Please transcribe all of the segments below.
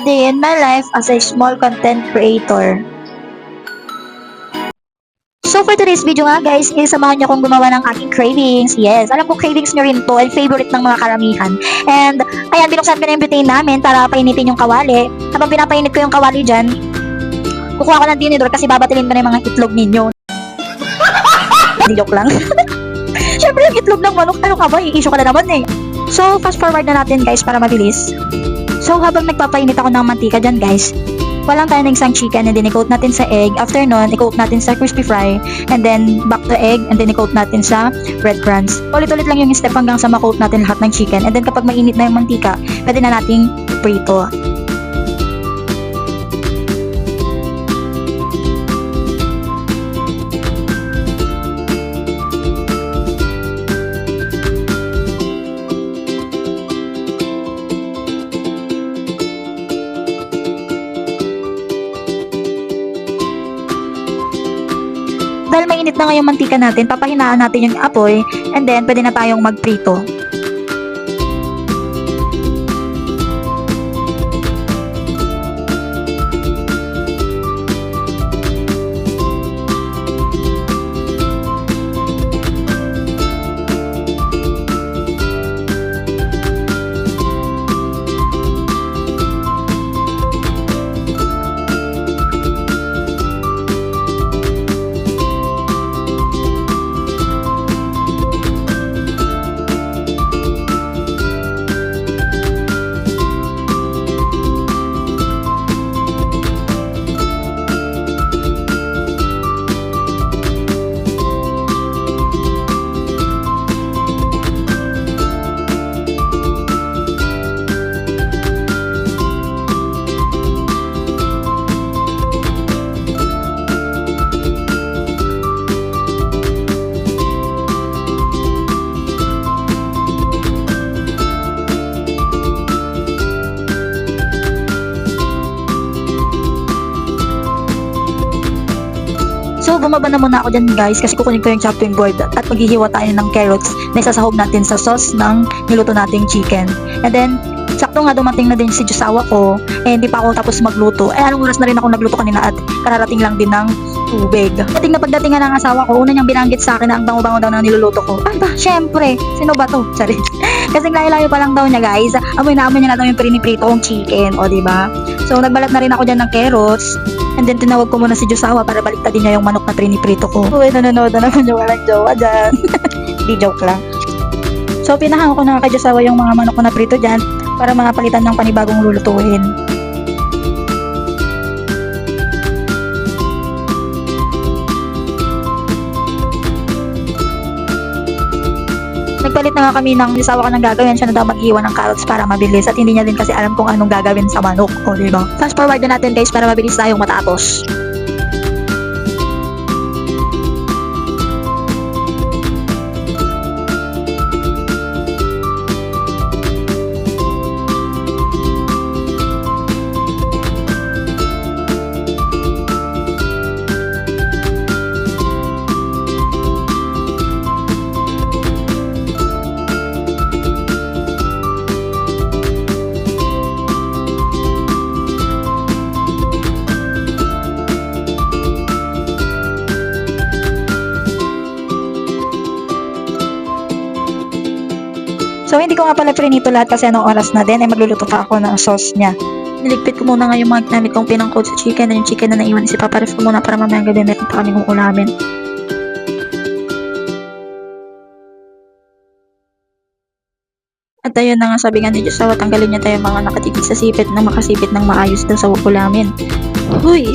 A day in my life as a small content creator. So for today's video nga guys, samahan niyo akong gumawa ng aking cravings. Yes, alam ko cravings nyo rin to and favorite ng mga karamihan. And ayan, binuksan ko na yung butane namin para painitin yung kawali. Habang pinapainit ko yung kawali dyan, kukuha ko ng tinidor kasi babatilin ko na yung mga itlog ninyo. Hindi, joke lang. Siyempre yung itlog ng manok, ano ka ba? I-issue ka na naman eh. So fast forward na natin guys para mabilis. So habang nagpapainit ako ng mantika dyan guys, walang tayo ng isang chicken and then i-coat natin sa egg. After nun, i-coat natin sa crispy fry and then back to egg and then i-coat natin sa breadcrumbs. Ulit-ulit lang yung step hanggang sa ma-coat natin lahat ng chicken and then kapag mainit na yung mantika, pwede na nating prito. Dahil mainit na nga yung mantika natin, papahinaan natin yung apoy and then pwede na tayong magprito. So, bumaba na muna ako dyan guys kasi kukunin ko yung chopping board at maghihiwa tayo ng carrots na isasahog natin sa sauce ng niluto nating chicken. And then, sakto nga dumating na din si Josawa ko hindi pa ako tapos magluto. Anong oras na rin ako nagluto kanina at kararating lang din ng tubig. Pagdating ng asawa ko, una niyang binanggit sa akin na ang bango-bango daw ng niluluto ko. Ay ba, syempre, sino ba to? Sorry. Kasi layo-layo pa lang daw niya guys. Amoy na amoy niya na daw yung priniprito kong chicken, o diba? So, nagbalat na rin ako dyan ng carrots. And then, tinawag ko muna si Josawa para baliktadin niya yung manok na priniprito ko. Uy, nanonood na naman yung walang jowa dyan. Di joke lang. So, pinahango ko na kay Josawa yung mga manok ko na prito dyan para mapalitan ng panibagong lulutuin. Nagpalit na nga kami ng Josawa ka ng gagawin. Siya na daw mag-iwan ng carrots para mabilis at hindi niya din kasi alam kung anong gagawin sa manok. O, diba? Fast forward na natin guys para mabilis tayong matapos. So, hindi ko nga pala prinito lahat kasi anong oras na din ay magluluto pa ako ng sauce niya. Niligpit ko muna nga yung mga ginamit kong pinang-coat sa chicken na yung chicken na naiwan si Papa Ref ko muna para mamayang gabi meron pa kaming ulamin. At ayun na nga sabi nga ni Josawa, tanggalin niya tayo mga nakatikit sa sipit na makasipit ng maayos daw sa ulamin. Huy!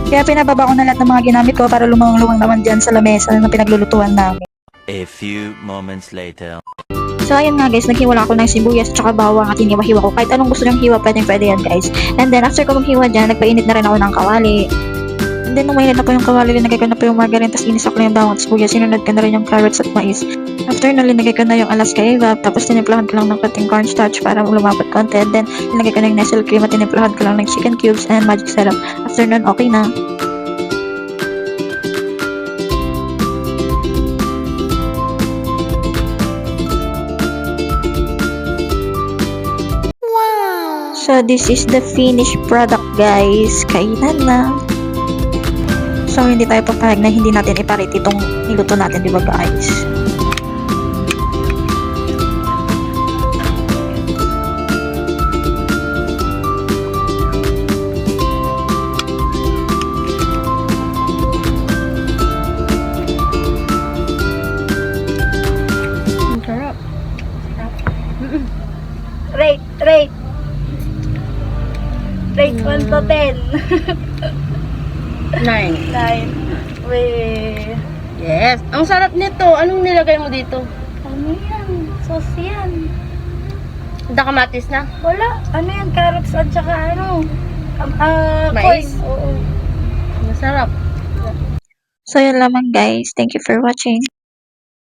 Kaya pinababa ko na lahat ng mga ginamit ko para lumawang-luwang naman dyan sa lamesa na pinaglulutuan namin. A few moments later. So, ayun nga guys, naghiwala ako ng sibuyas at saka bawang at hiniwa-hiwa ko. Kahit anong gusto niyong hiwa, pwede yan guys. And then, after ko maghiwa dyan, nagpainit na rin ako ng kawali. And then, nung mainit na po yung kawali, nilagay ko na po yung margarine, tapos inis ako na yung bawang at sibuyas. Sinunod ko na rin yung carrots at mais. After na linagay ko na yung Alaska Evap, tapos tinimplahan ko lang ng kating cornstarch para lumapot konti. And then, linagay ko na yung Nestle cream at tinimplahan ko lang ng chicken cubes and magic syrup. After nun, okay na. So, this is the finished product, guys. Kainan na. So, hindi tayo papayag na hindi natin iparit itong niluto natin, di ba, guys? Ang sarap. Rate 1 to 10. 9. 9. Weh. Yes. Ang sarap nito. Anong nilagay mo dito? Ano yan? Sauce yan. Kamatis na? Wala. Ano yan? Carrots at saka ano? Mais? Corn. Oo. Masarap. So, yun lamang, guys. Thank you for watching.